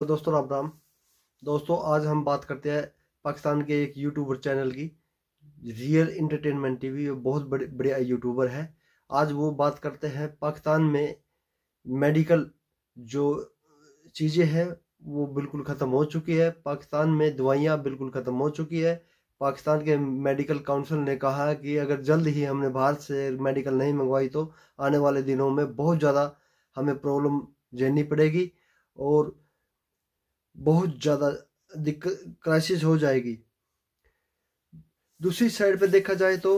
तो दोस्तों राम राम। दोस्तों आज हम बात करते हैं पाकिस्तान के एक यूट्यूबर चैनल की, रियल एंटरटेनमेंट टीवी। बहुत बढ़िया यूट्यूबर है। आज वो बात करते हैं पाकिस्तान में मेडिकल जो चीज़ें हैं वो बिल्कुल ख़त्म हो चुकी है। पाकिस्तान में दवाइयाँ बिल्कुल ख़त्म हो चुकी है। पाकिस्तान के मेडिकल काउंसिल ने कहा है कि अगर जल्द ही हमने बाहर से मेडिकल नहीं मंगवाई तो आने वाले दिनों में बहुत ज़्यादा हमें प्रॉब्लम झेलनी पड़ेगी और बहुत ज़्यादा दिक्कत क्राइसिस हो जाएगी। दूसरी साइड पे देखा जाए तो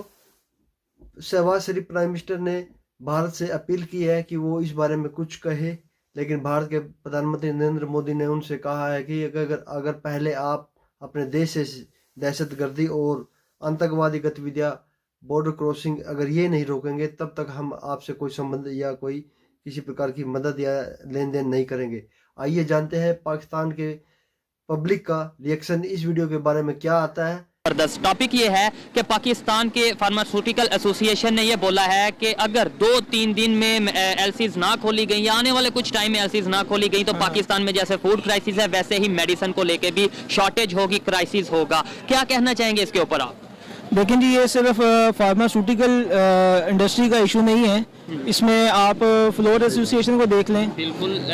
शहबाज शरीफ प्राइम मिनिस्टर ने भारत से अपील की है कि वो इस बारे में कुछ कहे, लेकिन भारत के प्रधानमंत्री नरेंद्र मोदी ने उनसे कहा है कि अगर पहले आप अपने देश से दहशतगर्दी और आतंकवादी गतिविधियां, बॉर्डर क्रॉसिंग अगर ये नहीं रोकेंगे तब तक हम आपसे कोई संबंध या कोई किसी प्रकार की मदद या लेन देन नहीं करेंगे। आइए जानते हैं पाकिस्तान के पब्लिक का रिएक्शन इस वीडियो के बारे में क्या आता है। जबरदस्त टॉपिक ये है कि पाकिस्तान के फार्मास्यूटिकल एसोसिएशन ने ये बोला है कि अगर 2-3 दिन में एलसीज ना खोली गई या आने वाले कुछ टाइम में एलसीज ना खोली गई तो पाकिस्तान में जैसे फूड क्राइसिस है वैसे ही मेडिसिन को लेके भी शॉर्टेज होगी, क्राइसिस होगा। क्या कहना चाहेंगे इसके ऊपर आप? लेकिन जी ये सिर्फ फार्मास्यूटिकल इंडस्ट्री का इशू नहीं है, इसमें आप फ्लोर एसोसिएशन को देख लें,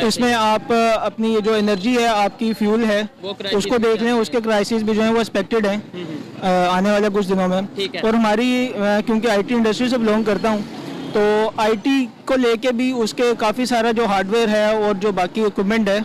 इसमें आप अपनी ये जो एनर्जी है, आपकी फ्यूल है उसको देख लें, उसके क्राइसिस भी जो है वो एक्सपेक्टेड है आने वाले कुछ दिनों में। और हमारी क्योंकि आईटी इंडस्ट्री से बिलोंग करता हूँ तो आईटी को लेके भी उसके काफ़ी सारा जो हार्डवेयर है और जो बाकी इक्विपमेंट है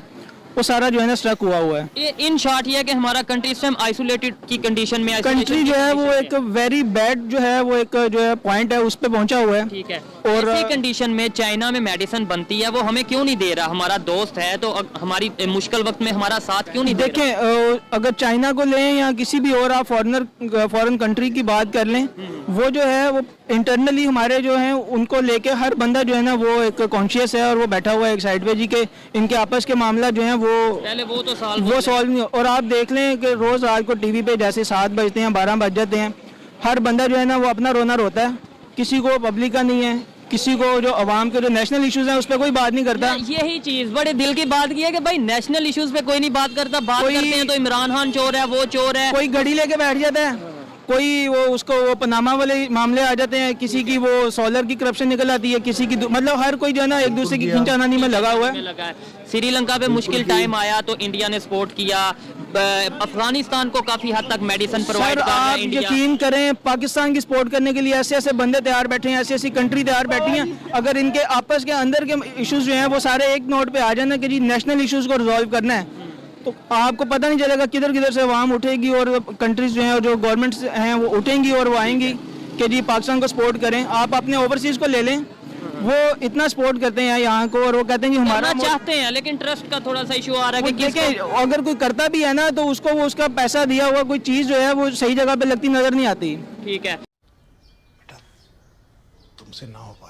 वो सारा जो है ना स्ट्रक हुआ है। इन शॉर्ट ये है कि हमारा कंट्री इस टाइम आइसोलेटेड की कंडीशन में, कंट्री जो है वो एक वेरी बैड जो है वो एक जो है पॉइंट है उस पे पहुंचा हुआ है। ठीक है। और ऐसी कंडीशन में चाइना में मेडिसिन बनती है, वो हमें क्यों नहीं दे रहा? हमारा दोस्त है तो हमारी मुश्किल वक्त में हमारा साथ क्यों नहीं दे रहा? देखें, अगर चाइना को लें या किसी भी और आप फॉरेन कंट्री की बात कर लें, वो जो है वो इंटरनली हमारे जो है उनको लेके हर बंदा जो है ना वो एक कॉन्शियस है और वो बैठा हुआ है एक साइड पे जी के इनके आपस के मामला जो है वो पहले वो तो सॉल्व नहीं। और आप देख लें कि रोज रात को टीवी पे जैसे 7 बजते हैं 12 बज जाते हैं, हर बंदा जो है ना वो अपना रोना रोता है, किसी को पब्लिक का नहीं है, किसी को जो अवाम के जो नेशनल इश्यूज हैं उस पर कोई बात नहीं करता। यही चीज बड़े दिल की बात की है कि भाई नेशनल इश्यूज पे कोई नहीं बात करता। बात करते हैं तो इमरान खान चोर है, वो चोर है, कोई घड़ी लेके बैठ जाता है, कोई वो उसको वो पनामा वाले मामले आ जाते हैं, किसी की वो सोलर की करप्शन निकल आती है, किसी की मतलब हर कोई जो है ना एक दूसरे की खींचानानी में लगा हुआ है। श्रीलंका पे मुश्किल टाइम आया तो इंडिया ने सपोर्ट किया। अफगानिस्तान को काफी हद तक मेडिसिन प्रोवाइड कर रहा है इंडिया। यकीन करें पाकिस्तान की सपोर्ट करने के लिए ऐसे ऐसे बंदे तैयार बैठे हैं, ऐसी ऐसी कंट्री तैयार बैठी हैं। अगर इनके आपस के अंदर के इश्यूज जो हैं वो सारे एक नोट पे आ जाना कि जी नेशनल इश्यूज को रिजॉल्व करना है, तो आपको पता नहीं चलेगा किधर किधर से अवाम उठेगी और कंट्रीज जो हैं और जो गवर्नमेंट्स हैं वो उठेंगी और वो आएंगी कि जी पाकिस्तान को सपोर्ट करें। आप अपने ओवरसीज को ले लें, वो इतना सपोर्ट करते हैं यहाँ को और वो कहते हैं कि हमारा चाहते हैं, लेकिन ट्रस्ट का थोड़ा सा इशू आ रहा है कि देखें अगर कोई करता भी है ना तो उसको वो उसका पैसा दिया हुआ कोई चीज जो है वो सही जगह पे लगती नजर नहीं आती। ठीक है, तुमसे ना हो पाएगा।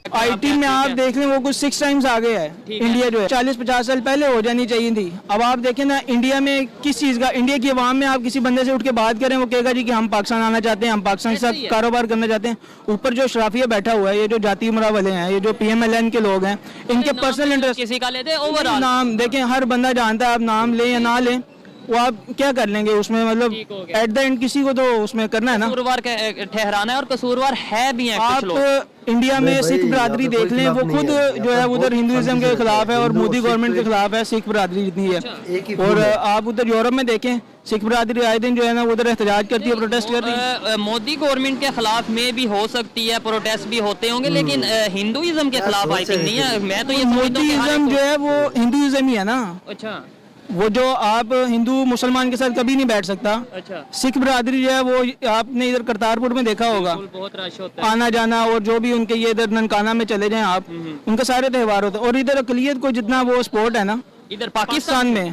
आईटी में आप देख लें वो कुछ 6 टाइम्स आगे है इंडिया जो है 40-50 साल पहले हो जानी चाहिए थी। अब आप देखें ना इंडिया में किस चीज़ का, इंडिया की आवाम में आप किसी बंदे से उठ के बात करें वो कहेगा जी कि हम पाकिस्तान आना चाहते हैं, हम पाकिस्तान के साथ कारोबार करना चाहते हैं। ऊपर जो शराफिया बैठा हुआ है, ये जो जाती उमरा वाले हैं, ये जो PMLN के लोग हैं, इनके पर्सनल इंटरेस्ट किसी का लेते ओवरऑल नाम देखें, हर बंदा जानता है, आप नाम लें या ना लें वो आप क्या कर लेंगे उसमें, मतलब एट द एंड किसी को तो उसमें करना है ना, कसूरवार ठहराना है और कसूरवार है भी हैं कुछ लोग। आप इंडिया में सिख बरादरी देख लें, वो खुद जो है उधर हिंदुइज्म के खिलाफ है और मोदी गवर्नमेंट के खिलाफ है, सिख बरादरी जितनी है। और आप उधर यूरोप में देखें सिख बरादरी आए दिन जो है ना उधर एहतजाज करती है, प्रोटेस्ट करती है। मोदी गवर्नमेंट के खिलाफ में भी हो सकती है, प्रोटेस्ट भी होते होंगे, लेकिन हिंदुइज्म के खिलाफ आई थिंक नहीं है। मैं तो ये मोदीइज्म जो है वो हिंदुइज्म ही है ना। अच्छा, वो जो आप हिंदू मुसलमान के साथ कभी नहीं बैठ सकता। अच्छा, सिख बरादरी जो है वो आपने इधर करतारपुर में देखा होगा, बहुत रश होता है, आना जाना, और जो भी उनके ये इधर ननकाना में चले जाएं आप, उनके सारे त्यौहार होते हैं। और इधर अकलियत को जितना वो सपोर्ट है ना इधर पाकिस्तान में,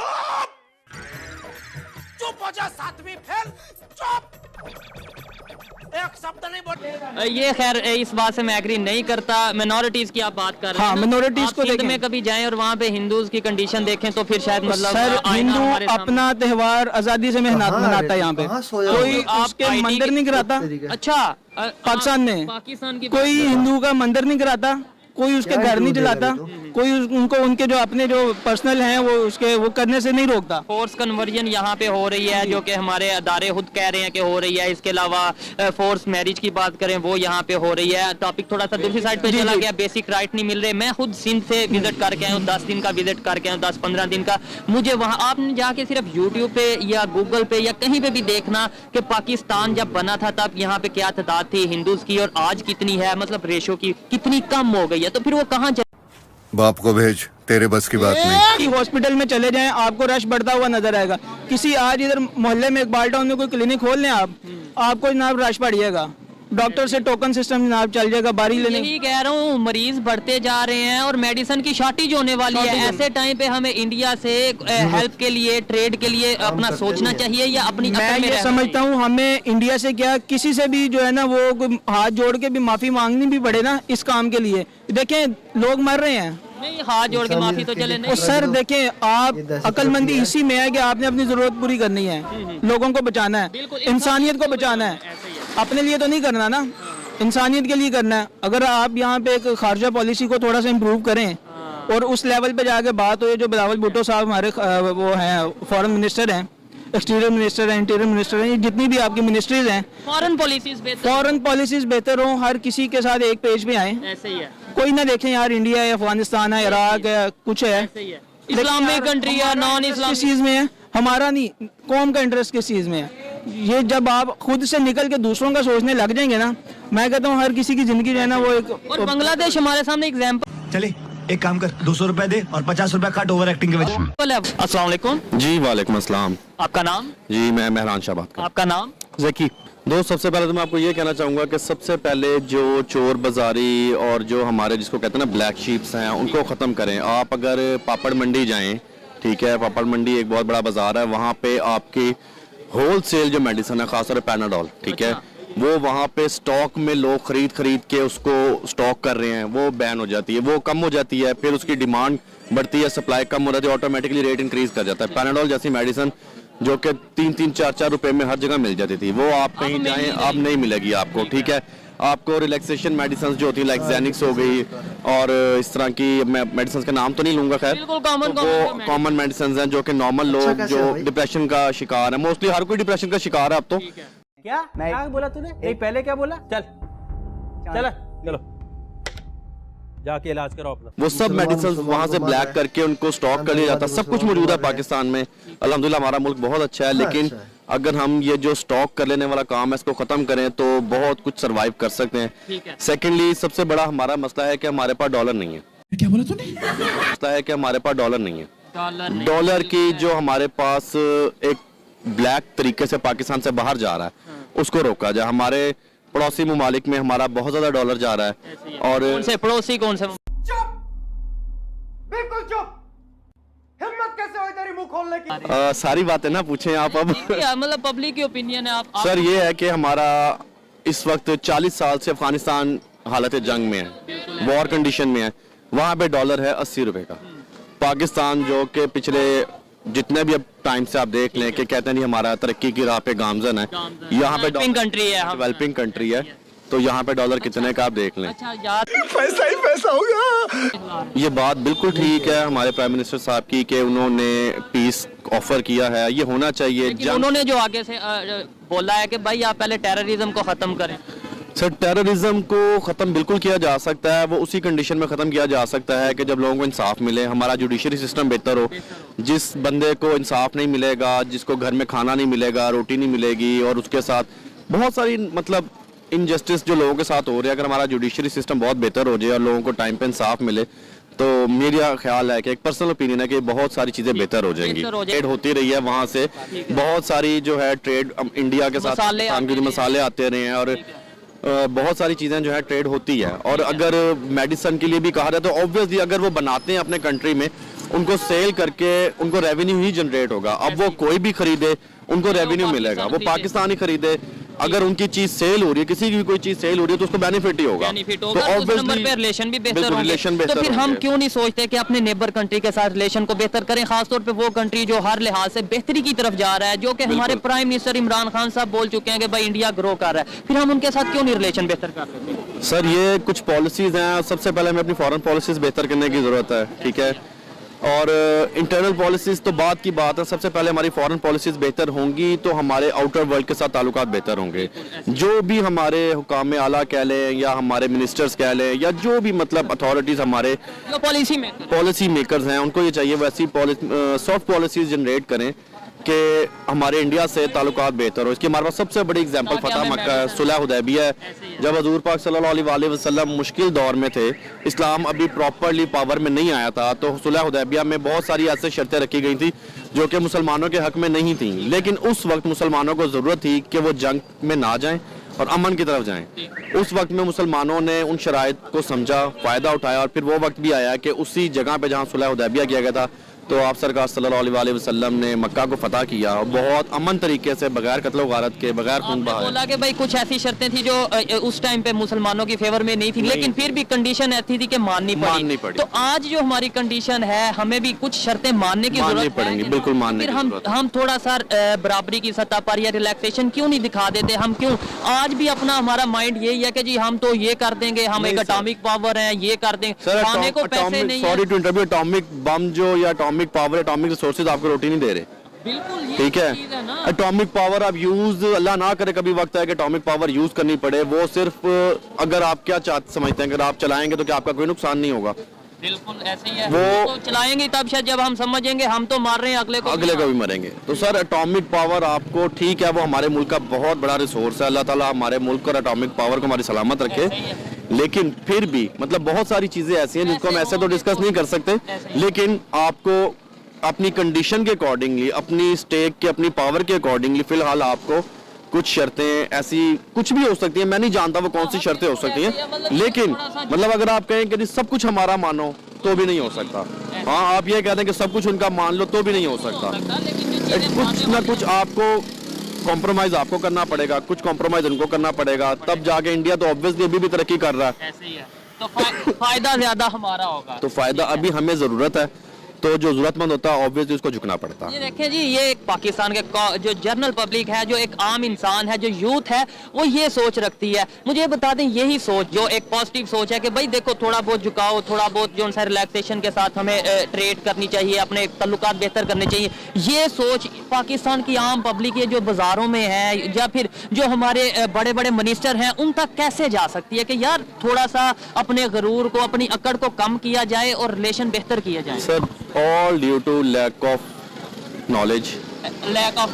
चुप हो जा, 7वीं फेल, चुप, एक शब्द नहीं बोल। ये खैर इस बात से मैं एग्री नहीं करता। मिनोरिटीज की आप बात कर रहे हैं, मिनोरिटीज को देखें, में कभी जाएं और वहाँ पे हिंदूज की कंडीशन देखें तो फिर शायद मतलब सर हिंदू अपना त्यौहार आजादी से मनाता है यहाँ पे, कोई आपके मंदिर नहीं गिराता। अच्छा, पाकिस्तान में पाकिस्तान की कोई हिंदू का मंदिर नहीं गिराता, कोई उसके घर नहीं जलाता, कोई उनको उनके जो अपने जो पर्सनल हैं वो करने से नहीं रोकता। फोर्स कन्वर्जन यहाँ पे हो रही है, जो कि हमारे अदारे खुद कह रहे हैं कि हो रही है। इसके अलावा फोर्स मैरिज की बात करें वो यहाँ पे हो रही है। टॉपिक थोड़ा सा दूसरी साइड पे चला गया, बेसिक राइट नहीं मिल रहे। मैं खुद सिंध से विजिट करके आया हूँ, 10 दिन का विजिट करके आया हूँ, 10-15 दिन का। मुझे वहाँ आपने जाके सिर्फ यूट्यूब पे या गूगल पे या कहीं पे भी देखना कि पाकिस्तान जब बना था तब यहाँ पे क्या तादाद थी हिंदूज की और आज कितनी है, मतलब रेशो की कितनी कम हो गई है। तो फिर वो कहाँ बाप को भेज, तेरे बस की बात नहीं। हॉस्पिटल में चले जाएं, आपको रश बढ़ता हुआ नजर आएगा। किसी आज इधर मोहल्ले में इकबाल टाउन में कोई क्लिनिक खोल लें आपको जनाब रश बढ़िएगा। डॉक्टर से टोकन सिस्टम जनाब चल जाएगा, बारी लेने। यही कह रहा हूँ, मरीज बढ़ते जा रहे हैं और मेडिसिन की शॉर्टेज होने वाली है। ऐसे टाइम पे हमें इंडिया से हेल्प के लिए, ट्रेड के लिए अपना सोचना चाहिए या अपनी मैं ये समझता हूँ हमें इंडिया से क्या किसी से भी जो है ना वो हाथ जोड़ के भी माफी मांगनी भी पड़े ना इस काम के लिए। देखें लोग मर रहे हैं, नहीं हाथ जोड़ के माफी तो चले नहीं। सर देखें, आप अक्लमंदी इसी में है कि आपने अपनी जरूरत पूरी करनी है, लोगों को बचाना है, इंसानियत को बचाना है, अपने लिए तो नहीं करना ना, इंसानियत के लिए करना है। अगर आप यहाँ पे एक खारजा पॉलिसी को थोड़ा सा इम्प्रूव करें और उस लेवल पे जाके बात हो, जो बिलावल भुट्टो साहब हमारे वो हैं फॉरेन मिनिस्टर हैं, एक्सटीरियर मिनिस्टर हैं, इंटीरियर मिनिस्टर हैं, जितनी भी आपकी मिनिस्ट्रीज हैं, फॉरेन पॉलिसीज बेहतर हो, हर किसी के साथ एक पेज पे आए। ऐसे ही है, कोई ना देखें यार इंडिया है, अफगानिस्तान है, इराक है, कुछ है, इस्लामिक कंट्री है, नॉन इस्लामिक किस चीज में है, हमारा नहीं, कौम का इंटरेस्ट किस चीज में है। ये जब आप खुद से निकल के दूसरों का सोचने लग जाएंगे ना, मैं कहता हूँ हर किसी की जिंदगी जो है ना वो एक। और बांग्लादेश हमारे सामने एग्जाम्पल। चले एक काम कर, 200 रुपए दे और 50 रुपए काट ओवर एक्टिंग के वजह। अस्सलाम वालेकुम जी वालेकुम अस्सलाम। आपका नाम? जी मैं मेहरान शाह बात कर। आपका नाम? जकी। दोस्त सबसे पहले तो मैं आपको ये कहना चाहूँगा कि सबसे पहले जो चोर बाजारी और जो हमारे जिसको कहते हैं ना ब्लैक शीप्स हैं उनको ख़त्म करें। आप अगर पापड़ मंडी जाएं, ठीक है, पापड़ मंडी एक बहुत बड़ा बाजार है, वहाँ पे आपकी होल सेल जो मेडिसिन है खासतौर पर पैनाडोल, ठीक है, वो वहाँ पे स्टॉक में लोग खरीद के उसको स्टॉक कर रहे हैं, वो बैन हो जाती है, वो कम हो जाती है, फिर उसकी डिमांड बढ़ती है, सप्लाई कम हो जाती है, ऑटोमेटिकली रेट इंक्रीज कर जाता है। पैनाडोल जैसी मेडिसिन जो कि 3-4 रुपए में हर जगह मिल जाती थी, वो आप कहीं जाएं अब नहीं मिलेगी आपको, ठीक है। आपको रिलैक्सेशन मेडिसिन जो होती है लाइक ज़ैनिक्स हो गई और इस तरह की, मैं मेडिसिन का नाम तो नहीं लूंगा, खैर वो कॉमन मेडिसिन हैं जो कि नॉर्मल लोग जो डिप्रेशन का शिकार है, मोस्टली हर कोई डिप्रेशन का शिकार है अब तो। क्या बोला तूने? नहीं पहले क्या बोला? चलो जाके इलाज करो अपना। वो सब मेडिसिन वहाँ से ब्लैक करके उनको स्टॉक कर लिया जाता है। सब कुछ मौजूद है पाकिस्तान में, अल्हम्दुलिल्लाह हमारा मुल्क बहुत अच्छा है, लेकिन अगर हम ये जो स्टॉक कर लेने वाला काम है इसको खत्म करें तो बहुत कुछ सरवाइव कर सकते हैं। सेकेंडली सबसे बड़ा हमारा मसला है कि हमारे पास डॉलर नहीं है। क्या बोला तूने? मसला है कि हमारे पास डॉलर नहीं है। डॉलर की जो हमारे पास एक ब्लैक तरीके से पाकिस्तान से बाहर जा रहा है उसको रोका जाए। हमारे पड़ोसी ममालिक में हमारा बहुत ज्यादा डॉलर जा रहा है। और कौन से पड़ोसी, कौन से? चुप, बिल्कुल चुप। हिम्मत कैसे हुई तेरी मुंह खोलने की? सारी बातें ना पूछें आप अब। मतलब पब्लिक की ओपिनियन है आप सर ये है कि हमारा इस वक्त 40 साल से अफगानिस्तान हालत जंग में है, वॉर कंडीशन में है। वहाँ पे डॉलर है 80 रुपए का। पाकिस्तान जो कि पिछले जितने भी अब टाइम से आप देख लें कि कहते नहीं हमारा तरक्की की राह पे गामजन है, यहाँ पे डेवलपिंग कंट्री है, तो यहाँ पे डॉलर कितने का आप देख लें। अच्छा यार, पैसा ही पैसा होगा। ये बात बिल्कुल ठीक है हमारे प्राइम मिनिस्टर साहब की कि उन्होंने पीस ऑफर किया है, ये होना चाहिए। उन्होंने जो आगे से बोला है कि भाई आप पहले टेररिज्म को खत्म करें। सर टेररिज्म को ख़त्म बिल्कुल किया जा सकता है, वो उसी कंडीशन में ख़त्म किया जा सकता है कि जब लोगों को इंसाफ मिले, हमारा जुडिशरी सिस्टम बेहतर हो। जिस बंदे को इंसाफ नहीं मिलेगा, जिसको घर में खाना नहीं मिलेगा, रोटी नहीं मिलेगी और उसके साथ बहुत सारी मतलब इनजस्टिस जो लोगों के साथ हो रही है, अगर हमारा जुडिशरी सिस्टम बहुत बेहतर हो जाए और लोगों को टाइम पे इंसाफ मिले तो मेरा ख्याल है कि एक पर्सनल ओपिनियन है कि बहुत सारी चीज़ें बेहतर हो जाएंगी। ट्रेड होती रही है वहाँ से, बहुत सारी जो है ट्रेड इंडिया के साथ मसाले आते रहे हैं और बहुत सारी चीज़ें जो है ट्रेड होती है। और अगर मेडिसिन के लिए भी कहा जाए तो ऑब्वियसली अगर वो बनाते हैं अपने कंट्री में, उनको सेल करके उनको रेवेन्यू ही जनरेट होगा। अब वो कोई भी खरीदे उनको रेवेन्यू मिलेगा, वो पाकिस्तान ही खरीदे अगर उनकी चीज सेल हो रही है, किसी की भी कोई चीज सेल हो रही है तो उसको बेनिफिट ही होगा। बेनिफिट होगा, तो उस नंबर पे रिलेशन भी बेहतर होंगे। रिलेशन बेहतर तो फिर हम होंगे। क्यों नहीं सोचते कि अपने नेबर कंट्री के साथ रिलेशन को बेहतर करें, खासतौर पे वो कंट्री जो हर लिहाज से बेहतरी की तरफ जा रहा है, जो कि हमारे प्राइम मिनिस्टर इमरान खान साहब बोल चुके हैं कि भाई इंडिया ग्रो कर रहा है, फिर हम उनके साथ क्यों नहीं रिलेशन बेहतर कर सकते? सर ये कुछ पॉलिसीज हैं, सबसे पहले हमें अपनी फॉरेन पॉलिसीज बेहतर करने की जरूरत है, ठीक है, और इंटरनल पॉलिसीज तो बात की बात है। सबसे पहले हमारी फॉरेन पॉलिसीज बेहतर होंगी तो हमारे आउटर वर्ल्ड के साथ ताल्लुकात बेहतर होंगे। जो भी हमारे हुकाम आला कह लें या हमारे मिनिस्टर्स कह लें या जो भी मतलब अथॉरिटीज हमारे जो पॉलिसी मेकर्स हैं, उनको ये चाहिए वैसी सॉफ्ट पॉलिसीज जनरेट करें कि हमारे इंडिया से ताल्लुकात बेहतर हो। इसकी हमारे पास सबसे बड़ी एग्जांपल फतह मक्का सुलह हुदैबिया है। जब हजूर पाक सल्लल्लाहु अलैहि वसल्लम मुश्किल दौर में थे, इस्लाम अभी प्रॉपरली पावर में नहीं आया था, तो सुलह हुदैबिया में बहुत सारी ऐसी शर्तें रखी गई थी जो कि मुसलमानों के हक में नहीं थी, लेकिन उस वक्त मुसलमानों को ज़रूरत थी कि वो जंग में ना जाएं और अमन की तरफ जाएं। उस वक्त में मुसलमानों ने उन शराइत को समझा, फ़ायदा उठाया, और फिर वो वक्त भी आया कि उसी जगह पे जहाँ सुलह हुदैबिया किया गया था, तो आप सरकार सल्लल्लाहु अलैहि वसल्लम ने मक्का को फतह किया और बहुत अमन तरीके से, बगैर कत्ल गारत के, बगैर खून बहाए। बोला कि भाई कुछ ऐसी शर्तें थी जो उस टाइम पे मुसलमानों की फेवर में नहीं थी, लेकिन फिर भी कंडीशन ऐसी थी कि माननी पड़ी। तो आज जो हमारी कंडीशन है, हमें भी कुछ शर्तें मानने की जरूरत पड़ेंगी, बिल्कुल मानने की जरूरत है। हम थोड़ा सा बराबरी की सतह पर या रिलैक्सेशन क्यों नहीं दिखा देते? हम क्यों आज भी अपना हमारा माइंड यही है कि जी हम तो ये कर देंगे, हम एक एटॉमिक पावर है, ये कर देंगे, खाने को पैसे नहीं है। Sorry to interview, atomic bomb जो या एटॉमिक पावर, एटॉमिक रिसोर्सेज आपको रोटी नहीं दे रहे। बिल्कुल ठीक है, एटॉमिक पावर आप यूज, अल्लाह ना करे कभी वक्त है कि एटॉमिक पावर यूज करनी पड़े, वो सिर्फ अगर आप क्या समझते हैं, अगर आप चलाएंगे तो क्या आपका कोई नुकसान नहीं होगा? बिल्कुल ऐसे ही है। वो तो चलाएंगे तब शायद जब हम समझेंगे हम तो मार रहे हैं, अगले को भी मरेंगे। तो सर एटॉमिक पावर आपको, ठीक है, वो हमारे मुल्क का बहुत बड़ा रिसोर्स है, अल्लाह ताला हमारे मुल्क और एटॉमिक पावर को हमारी सलामत रखे, लेकिन फिर भी मतलब बहुत सारी चीजें ऐसी हैं जिनको हम ऐसे तो डिस्कस नहीं कर सकते, लेकिन आपको अपनी कंडीशन के अकॉर्डिंगली, अपनी स्टेक के, अपनी पावर के अकॉर्डिंगली फिलहाल आपको कुछ शर्तें ऐसी कुछ भी हो सकती हैं, मैं नहीं जानता वो कौन सी शर्तें हो सकती हैं, लेकिन मतलब अगर आप कहें कि सब कुछ हमारा मानो तो भी नहीं हो सकता। हाँ, आप ये कहते हैं कि सब कुछ उनका मान लो तो भी नहीं हो सकता। कुछ ना कुछ आपको कॉम्प्रोमाइज आपको करना पड़ेगा, कुछ कॉम्प्रोमाइज उनको करना पड़ेगा, तब जाके इंडिया तो ऑब्वियसली अभी भी तरक्की कर रहा है। ऐसे ही है, तो फायदा ज्यादा हमारा होगा। तो फायदा अभी हमें जरूरत है, तो जो जरूरतमंद होता है ऑब्वियसली उसको झुकना पड़ता है। ये देखें जी, ये एक पाकिस्तान के जो जनरल पब्लिक है, जो एक आम इंसान है, जो यूथ है, वो ये सोच रखती है। मुझे बता दें, यही सोच जो एक पॉजिटिव सोच है कि भाई देखो थोड़ा बहुत झुकाओ, थोड़ा बहुत जो सा रिलैक्सेशन के साथ हमें ट्रेड करनी चाहिए, अपने तल्लुकात बेहतर करने चाहिए, ये सोच पाकिस्तान की आम पब्लिक जो बाजारों में है या फिर जो हमारे बड़े बड़े मिनिस्टर हैं उन तक कैसे जा सकती है कि यार थोड़ा सा अपने गरूर को, अपनी अकड़ को कम किया जाए और रिलेशन बेहतर किया जाए? Sir all due to lack of knowledge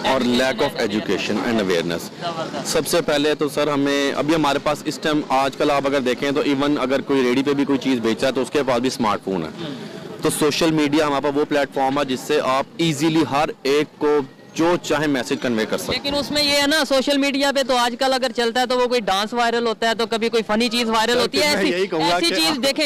और lack of education and awareness। सबसे पहले तो सर हमें अभी हमारे पास इस टाइम आजकल आप अगर देखें तो इवन अगर कोई रेडी पे भी कोई चीज़ बेच रहा है तो उसके पास भी स्मार्टफोन है। तो सोशल मीडिया हमारे पास वो प्लेटफॉर्म है जिससे आप इजीली हर एक को जो चाहे मैसेज कन्वे कर सकते हैं। लेकिन उसमें ये है ना, सोशल मीडिया पे तो आजकल अगर चलता है तो वो कोई डांस वायरल होता है, तो कभी कोई फनी चीज वायरल होती है। ऐसी चीज देखें,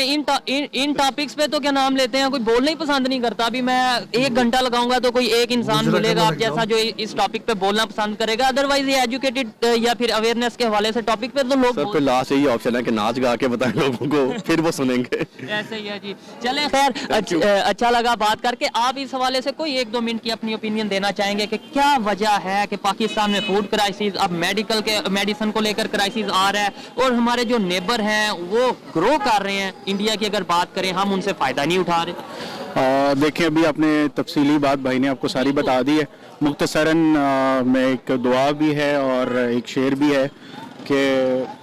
इन टॉपिक्स पे तो क्या नाम लेते हैं, कोई बोलना ही पसंद नहीं करता। अभी मैं 1 घंटा लगाऊंगा तो कोई एक इंसान मिलेगा आप जैसा जो इस टॉपिक पे बोलना पसंद करेगा। अदरवाइज ये एजुकेटेड या फिर अवेयरनेस के हवाले से टॉपिक पे तो लोग फिर लास्ट यही ऑप्शन है कि नाच गा के बताएं लोगों को, फिर वो सुनेंगे। ऐसे ही है जी। चलें, खैर अच्छा लगा बात करके। आप इस हवाले से कोई 1-2 मिनट की अपनी ओपिनियन देना चाहेंगे कि क्या वजह है कि पाकिस्तान में फूड क्राइसिस, अब मेडिसिन को लेकर क्राइसिस आ रहा है और हमारे जो नेबर हैं वो ग्रो कर रहे हैं, इंडिया की अगर बात करें हम उनसे फ़ायदा नहीं उठा रहे? देखिए, अभी आपने तफसीली बात भाई ने आपको सारी बता दी है। मुख्तसरन में एक दुआ भी है और एक शेर भी है कि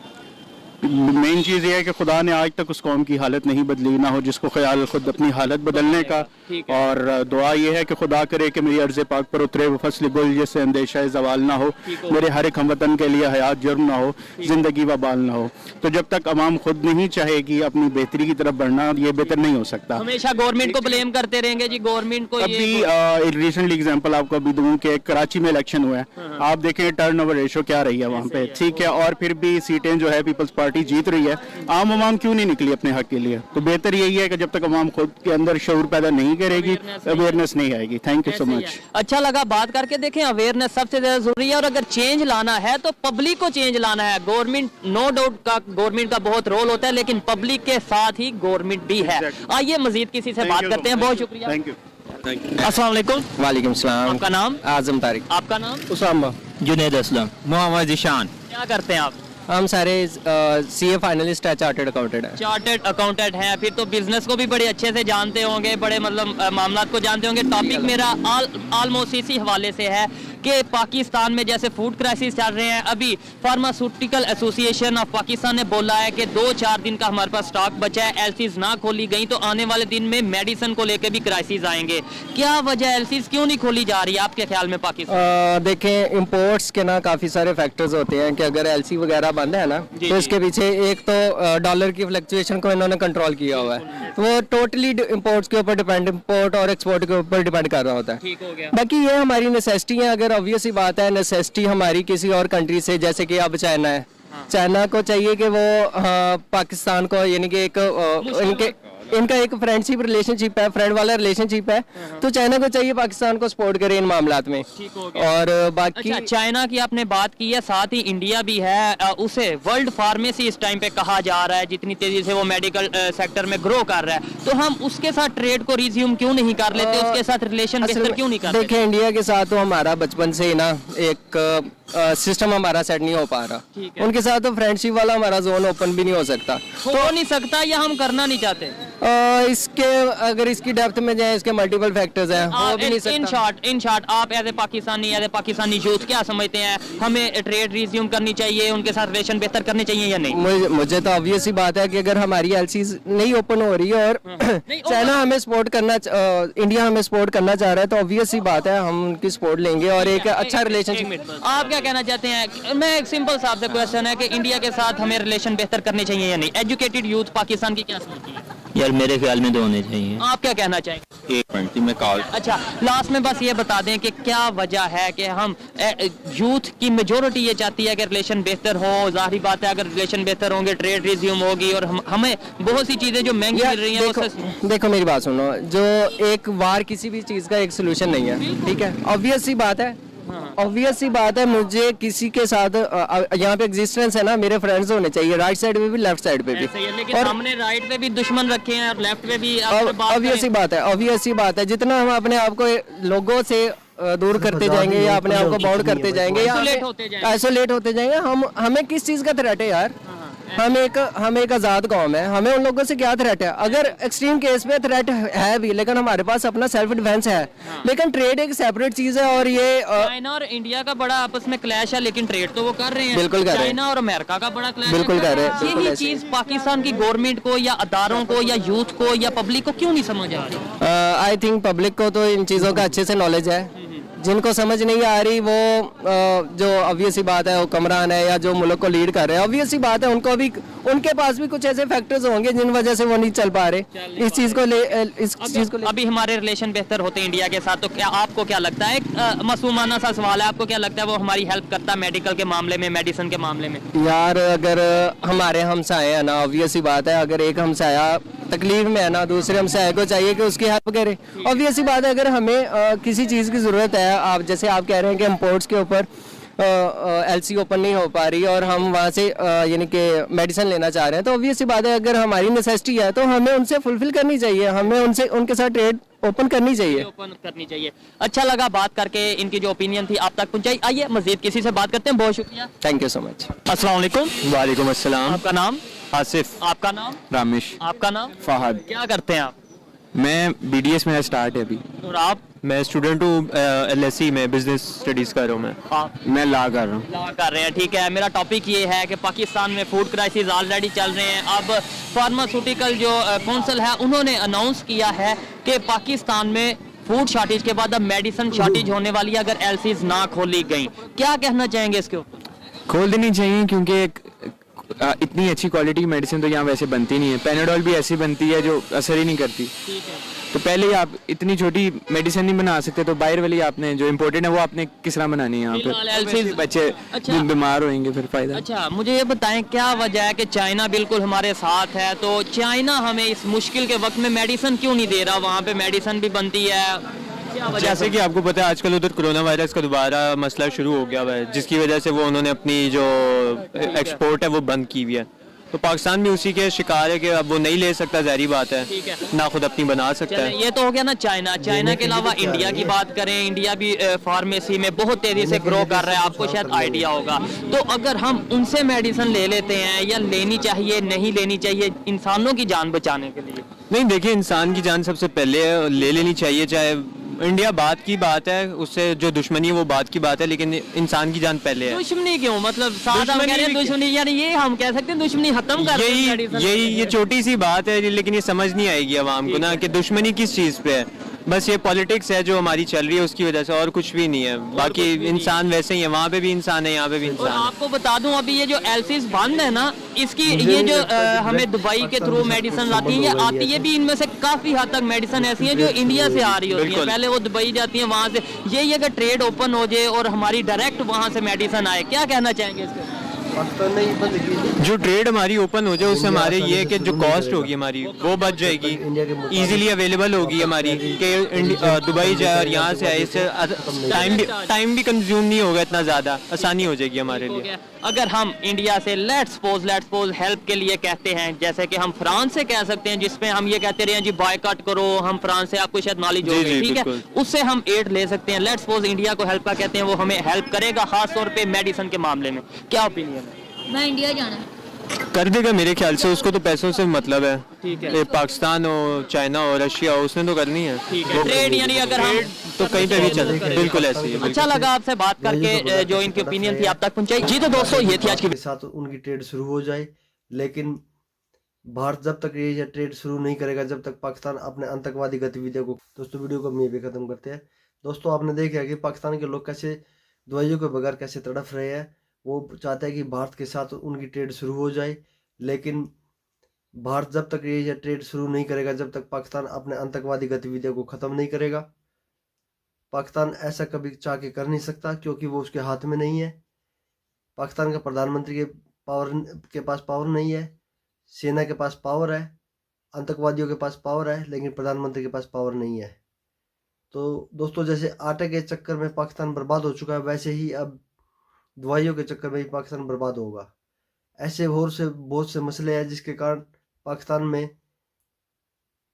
मेन चीज़ ये है कि खुदा ने आज तक उस कौम की हालत नहीं बदली, ना हो जिसको ख्याल खुद अपनी हालत बदलने का। और दुआ ये है कि खुदा करे कि मेरी अर्ज़ पाक पर उतरे वो फसल गुल जिससे अंदेशा ज़वाल ना हो, मेरे हर एक हमवतन के लिए हयात जुर्म ना हो, ज़िंदगी वबाल ना हो। तो जब तक अवाम खुद नहीं चाहेगी अपनी बेहतरी की तरफ बढ़ना, ये बेहतर नहीं हो सकता। हमेशा गवर्नमेंट को ब्लेम करते रहेंगे जी, गवर्नमेंट को। अभी रिसेंटली एग्जाम्पल आपको अभी दूं कि कराची में इलेक्शन हुआ है, आप देखें टर्न ओवर रेशो क्या रही है वहाँ पे, ठीक है, और फिर भी सीटें जो है पीपल्स पार्टी पार्टी जीत रही है, आम आवाम क्यों नहीं निकली अपने हक के लिए? तो बेहतर यही है कि जब तक आवाम खुद के अंदर शऊर पैदा नहीं करेगी, अवेयरनेस नहीं आएगी। Thank you so much. अच्छा लगा बात करके। देखें, अवेयरनेस सबसे ज्यादा जरूरी है, और अगर चेंज लाना है तो पब्लिक को चेंज लाना है। गवर्नमेंट, नो डाउट का गवर्नमेंट का बहुत रोल होता है, लेकिन पब्लिक के साथ ही गवर्नमेंट भी है। आइए मजीद किसी से बात करते हैं। बहुत शुक्रिया। Thank you. अस्सलाम वालेकुम। वालेकुम सलाम। आपका नाम? आजम तारिक। आपका नाम? उसामा। जुनैद असलम। मोहम्मद ईशान। क्या करते हैं आप? हम सारे सीए फाइनलिस्ट है, चार्टर्ड अकाउंटेंट है। चार्टर्ड अकाउंटेंट हैं, फिर तो बिजनेस को भी बड़े अच्छे से जानते होंगे, बड़े मतलब मामलात को जानते होंगे। टॉपिक मेरा ऑलमोस्ट इसी हवाले से है कि पाकिस्तान में जैसे फूड क्राइसिस चल रहे हैं, अभी फार्मास्यूटिकल एसोसिएशन ऑफ पाकिस्तान ने बोला है कि 2-4 दिन का हमारे पास स्टॉक बचा है। एलसीज ना खोली गई तो आने वाले दिन में मेडिसिन को लेकर भी क्राइसिस आएंगे। क्या वजह, एलसीज क्यों नहीं खोली जा रही है आपके ख्याल में पाकिस्तान? देखें, इंपोर्ट्स के ना काफ़ी सारे फैक्टर्स होते हैं कि अगर एलसी वगैरह बंद है ना, तो इसके पीछे एक तो डॉलर की फ्लक्चुएशन को इन्होंने कंट्रोल किया हुआ है, तो वो टोटली इंपोर्ट्स के ऊपर डिपेंड, इंपोर्ट और एक्सपोर्ट के ऊपर डिपेंड कर रहा होता है। ठीक हो गया। बाकी ये हमारी नेसेसिटी है। अगर ऑब्वियस ही बात है, नेसेसिटी हमारी किसी और कंट्री से, जैसे कि अब चाइना है, चाइना को चाहिए कि वो पाकिस्तान को, यानी कि एक इनका एक फ्रेंडशिप रिलेशनशिप है, फ्रेंड वाला रिलेशनशिप है, तो चाइना को चाहिए पाकिस्तान को सपोर्ट करे इन मामलात में। और बाकी अच्छा, चाइना की आपने बात की है, साथ ही इंडिया भी है। उसे वर्ल्ड फार्मेसी इस टाइम पे कहा जा रहा है, जितनी तेजी से वो मेडिकल सेक्टर में ग्रो कर रहा है, तो हम उसके साथ ट्रेड को रिज्यूम क्यों नहीं कर लेते, उसके साथ रिलेशन बेहतर क्यों नहीं कर लेते? देखिए, इंडिया के साथ तो हमारा बचपन से ही ना एक सिस्टम हमारा सेट नहीं हो पा रहा। उनके साथ तो फ्रेंडशिप वाला हमारा जोन ओपन भी नहीं हो सकता। हो नहीं सकता या हम करना नहीं चाहते? इसके अगर इसकी डेप्थ में जाए, इसके मल्टीपल फैक्टर्स हैं, हो भी नहीं सकता। इन शॉर्ट आप एज ए पाकिस्तानी यूथ क्या समझते हैं? हमें ट्रेड रिज्यूम करनी चाहिए, उनके साथ रिलेशन बेहतर करने चाहिए या नहीं? मुझे तो ऑब्वियस ही बात है कि अगर हमारी एलसीज नहीं ओपन हो रही है और चाइना हमें सपोर्ट करना, इंडिया हमें सपोर्ट करना चाह रहा है, तो ऑब्वियस ही बात है हम उनकी सपोर्ट लेंगे और एक अच्छा रिलेशनशिप। आप क्या कहना चाहते हैं? मैं एक सिंपल सा आपसे क्वेश्चन है कि इंडिया के साथ हमें रिलेशन बेहतर करने चाहिए या नहीं? एजुकेटेड यूथ पाकिस्तान की क्या सोचती है? यार मेरे ख्याल में तो होने चाहिए। आप क्या कहना चाहेंगे? एक मिनट में कॉल। अच्छा, लास्ट में बस ये बता दें कि क्या वजह है कि हम यूथ की मेजोरिटी ये चाहती है कि रिलेशन बेहतर हो। जाहिर बात है, अगर रिलेशन बेहतर होंगे, ट्रेड रिज्यूम होगी और हमें बहुत सी चीजें जो महंगी मिल रही हैं। देखो मेरी बात सुनो, जो एक वार किसी भी चीज का एक सोल्यूशन नहीं है, ठीक है? ऑब्वियस सी बात है, ऑब्वियस सी बात है, मुझे किसी के साथ यहाँ पे एग्जिस्टेंस है ना, मेरे फ्रेंड्स होने चाहिए, राइट साइड पे भी, लेफ्ट साइड पे भी। लेकिन और हमने राइट पे भी दुश्मन रखे हैं और लेफ्ट पे भी। ऑब्वियस सी बात है, ऑब्वियस सी बात है, जितना हम अपने आप को लोगों से दूर करते जाएंगे या अपने आप को बाउंड करते जाएंगे या आइसोलेट होते जाएंगे, हमें किस चीज का थ्रेट है यार? हम एक आजाद कौम है, हमें उन लोगों से क्या थ्रेट है? अगर एक्सट्रीम केस पे थ्रेट है भी, लेकिन हमारे पास अपना सेल्फ डिफेंस है। लेकिन ट्रेड एक सेपरेट चीज है, और ये चाइना और इंडिया का बड़ा आपस में क्लैश है, लेकिन ट्रेड तो वो कर रहे हैं। बिल्कुल कर रहे हैं। चाइना और अमेरिका का बड़ा क्लैश बिल्कुल कर रहे हैं। यही चीज पाकिस्तान की गवर्नमेंट को या अदारों को या यूथ को या पब्लिक को क्यों नहीं समझ आ रही? आई थिंक पब्लिक को तो इन चीज़ों का अच्छे से नॉलेज है। जिनको समझ नहीं आ रही वो जो ऑब्वियस ही बात है, हुक्मरान है या जो मुल्क को लीड कर रहे हैं, ऑब्वियस ही बात है उनको भी, उनके पास भी कुछ ऐसे फैक्टर्स होंगे जिन वजह से वो नहीं चल पा रहे इस चीज़ को ले। अभी हमारे रिलेशन बेहतर होते हैं इंडिया के साथ, तो क्या आपको क्या लगता है? एक मासूमाना सा सवाल है, आपको क्या लगता है वो हमारी हेल्प करता है मेडिकल के मामले में, मेडिसिन के मामले में? यार अगर हमारे हमसाए हैं ना, ऑब्वियस ही बात है, अगर एक हमसाया तकलीफ में है ना, दूसरे हमसाए को चाहिए कि उसकी हेल्प करे। ऑब्वियस ही बात है, अगर हमें किसी चीज़ की ज़रूरत है, आप जैसे आप कह रहे हैं कि इम्पोर्ट्स के ऊपर एलसी ओपन नहीं हो पा रही और हम वहाँ से यानी कि मेडिसिन लेना चाह रहे हैं, तो ऑब्वियस सी बात है, अगर हमारी नेसेसिटी है तो हमें उनसे फुलफिल करनी चाहिए, हमें उनके साथ ट्रेड ओपन करनी चाहिए। अच्छा लगा बात करके, इनकी जो ओपिनियन थी आप तक पहुंचाई। आइए मजीद किसी से बात करते हैं। बहुत शुक्रिया, थैंक यू सो मच। अस्सलाम वालेकुम। वालेकुम अस्सलाम। आपका नाम? आसिफ। आपका नाम? रामेश। आपका नाम? फहद। क्या करते हैं आप? मैं बीडीएस में स्टार्ट है अभी। और आप? मैं स्टूडेंट हूँ एलएससी में, बिजनेस स्टडीज कर रहा हूँ मैं ला कर रहा हूँ। ला कर रहे हैं, ठीक है। मेरा टॉपिक ये है कि पाकिस्तान में फूड क्राइसिस ऑलरेडी चल रहे हैं। अब फार्मास्यूटिकल जो काउंसिल है उन्होंने अनाउंस किया है कि पाकिस्तान में फूड शॉर्टेज के बाद अब मेडिसिन शॉर्टेज होने वाली है अगर एलसीज ना खोली गई। क्या कहना चाहेंगे इसके ऊपर? खोल देनी चाहिए, क्योंकि इतनी अच्छी क्वालिटी की मेडिसिन तो यहाँ वैसे बनती नहीं है। पैनाडोल भी ऐसी बनती है जो असर ही नहीं करती। ठीक है। तो पहले ही आप इतनी छोटी मेडिसिन नहीं बना सकते, तो बाहर वाली आपने जो इम्पोर्टेड है वो आपने किस तरह बनानी है यहाँ पे, बच्चे बीमार होंगे फिर फायदा। अच्छा, मुझे ये बताएं क्या वजह है कि चाइना बिल्कुल हमारे साथ है, तो चाइना हमें इस मुश्किल के वक्त में मेडिसिन क्यों नहीं दे रहा? वहाँ पे मेडिसिन भी बनती है। जैसे कि आपको पता है आजकल उधर कोरोना वायरस का दोबारा मसला शुरू हो गया हुआ है, जिसकी वजह से वो उन्होंने अपनी जो एक्सपोर्ट है वो बंद की हुई है। तो पाकिस्तान भी उसी के शिकार है कि अब वो नहीं ले सकता, ज़ाहिर बात है, ना खुद अपनी बना सकता है। ये तो हो गया ना चाइना। चाइना के अलावा इंडिया की बात करें, इंडिया भी फार्मेसी में बहुत तेजी से ग्रो कर रहा है, आपको शायद आइडिया होगा। तो अगर हम उनसे मेडिसिन ले लेते हैं, या लेनी चाहिए नहीं लेनी चाहिए इंसानों की जान बचाने के लिए? नहीं, देखिए इंसान की जान सबसे पहले ले लेनी चाहिए, चाहे इंडिया बात की बात है, उससे जो दुश्मनी है वो बात की बात है, लेकिन इंसान की जान पहले है। दुश्मनी क्यों? मतलब साथ हम कह रहे हैं दुश्मनी, यानी ये हम कह सकते हैं दुश्मनी खत्म कर यही ये छोटी सी बात है, लेकिन ये समझ नहीं आएगी आवाम को ना कि दुश्मनी किस चीज़ पे है। बस ये पॉलिटिक्स है जो हमारी चल रही है उसकी वजह से, और कुछ भी नहीं है। बाकी इंसान वैसे ही है, वहाँ पे भी इंसान है, यहाँ पे भी इंसान है। आपको बता दूं अभी ये जो एलसीज बंद है ना, इसकी ये जो हमें दुबई के थ्रू मेडिसिन आती है, ये आती है भी इनमें से काफी हद तक मेडिसिन ऐसी है जो इंडिया से आ रही होती है। पहले वो दुबई जाती है, वहाँ से यही है कि ट्रेड ओपन हो जाए और हमारी डायरेक्ट वहाँ से मेडिसिन आए। क्या कहना चाहेंगे इसके? जो ट्रेड हमारी ओपन हो जाए उससे हमारे ये है कि जो कॉस्ट होगी हमारी वो बच जाएगी, इजीली अवेलेबल होगी हमारी, कि दुबई जाए और यहाँ से आए, इससे टाइम भी कंज्यूम नहीं होगा इतना ज़्यादा, आसानी हो जाएगी हमारे लिए। अगर हम इंडिया से लेट्स सपोज हेल्प के लिए कहते हैं, जैसे कि हम फ्रांस से कह सकते हैं, जिसमें हम ये कहते रहे हैं जी बायकॉट करो, हम फ्रांस से, आपको शायद नॉलेज होगी, ठीक है, उससे हम एड ले सकते हैं। लेट्स सपोज इंडिया को हेल्प का कहते हैं, वो हमें हेल्प करेगा खास तौर पे मेडिसिन के मामले में। क्या ओपिनियन है? मैं इंडिया जाना कर देगा मेरे ख्याल से, उसको तो पैसों से मतलब है। ठीक है, पाकिस्तान हो, चाइना हो, रशिया हो, उसने तो करनी है। ठीक है, ट्रेड यानी अगर हम तो कहीं पे भी चले, बिल्कुल ऐसे ही। अच्छा लगा आपसे बात करके, जो इनकी ओपिनियन थी आप तक पहुंचाई। जी तो दोस्तों ये थी आज की साथ उनकी ट्रेड शुरू हो जाए, लेकिन भारत जब तक ये ट्रेड शुरू नहीं करेगा, जब तक पाकिस्तान अपने आतंकवादी गतिविधियों को। दोस्तों वीडियो को हम यहीं पे खत्म करते हैं। दोस्तों आपने देखा कि पाकिस्तान के लोग कैसे दवाइयों के बगैर कैसे तड़फ रहे हैं। वो चाहते हैं कि भारत के साथ उनकी ट्रेड शुरू हो जाए, लेकिन भारत जब तक ये ट्रेड शुरू नहीं करेगा, जब तक पाकिस्तान अपने आतंकवादी गतिविधियों को ख़त्म नहीं करेगा। पाकिस्तान ऐसा कभी चाह के कर नहीं सकता, क्योंकि वो उसके हाथ में नहीं है। पाकिस्तान का प्रधानमंत्री के पास पावर नहीं है, सेना के पास पावर है, आतंकवादियों के पास पावर है, लेकिन प्रधानमंत्री के पास पावर नहीं है। तो दोस्तों जैसे आटे के चक्कर में पाकिस्तान बर्बाद हो चुका है, वैसे ही अब दवाइयों के चक्कर में ही पाकिस्तान बर्बाद होगा। ऐसे बहुत से मसले हैं जिसके कारण पाकिस्तान में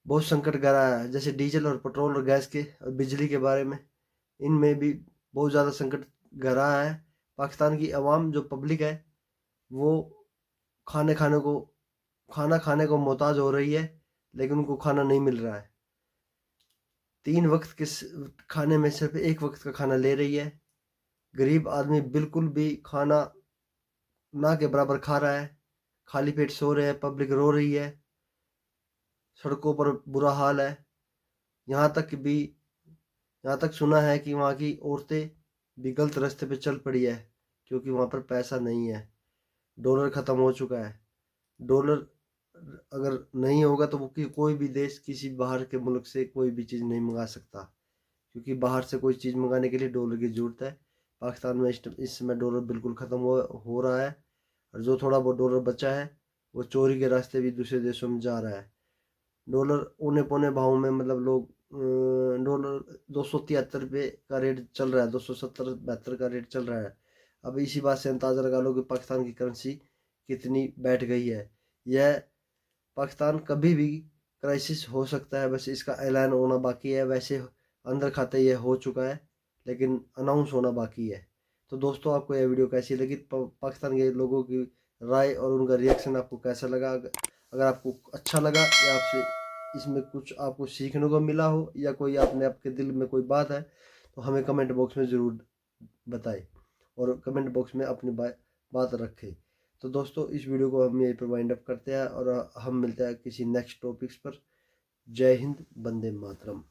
बहुत संकट गहरा है, जैसे डीजल और पेट्रोल और गैस के और बिजली के बारे में, इनमें भी बहुत ज़्यादा संकट गहरा है। पाकिस्तान की आवाम जो पब्लिक है वो खाना खाने को मोहताज हो रही है, लेकिन उनको खाना नहीं मिल रहा है। 3 वक्त के खाने में सिर्फ 1 वक्त का खाना ले रही है। गरीब आदमी बिल्कुल भी खाना ना के बराबर खा रहा है, खाली पेट सो रहे हैं, पब्लिक रो रही है, सड़कों पर बुरा हाल है। यहाँ तक सुना है कि वहाँ की औरतें भी गलत रास्ते पे चल पड़ी है, क्योंकि वहाँ पर पैसा नहीं है। डॉलर ख़त्म हो चुका है। डॉलर अगर नहीं होगा तो वो कोई भी देश किसी बाहर के मुल्क से कोई भी चीज़ नहीं मंगा सकता, क्योंकि बाहर से कोई चीज़ मंगाने के लिए डॉलर की ज़रूरत है। पाकिस्तान में इस समय डॉलर बिल्कुल ख़त्म हो रहा है, और जो थोड़ा बहुत डॉलर बचा है वो चोरी के रास्ते भी दूसरे देशों में जा रहा है। डॉलर औने पौने भाव में, मतलब लोग डॉलर 273 रुपये का रेट चल रहा है, 270-72 का रेट चल रहा है। अब इसी बात से अंदाज़ा लगा लो कि पाकिस्तान की करेंसी कितनी बैठ गई है। यह पाकिस्तान कभी भी क्राइसिस हो सकता है, बस इसका ऐलान होना बाकी है। वैसे अंदर खाते यह हो चुका है, लेकिन अनाउंस होना बाकी है। तो दोस्तों आपको यह वीडियो कैसी लगी, पाकिस्तान के लोगों की राय और उनका रिएक्शन आपको कैसा लगा? अगर आपको अच्छा लगा या आपसे इसमें कुछ आपको सीखने को मिला हो, या कोई आपके दिल में कोई बात है, तो हमें कमेंट बॉक्स में ज़रूर बताएं और कमेंट बॉक्स में अपनी बात रखें। तो दोस्तों इस वीडियो को हम यहीं पर वाइंड अप करते हैं, और हम मिलते हैं किसी नेक्स्ट टॉपिक्स पर। जय हिंद, वंदे मातरम।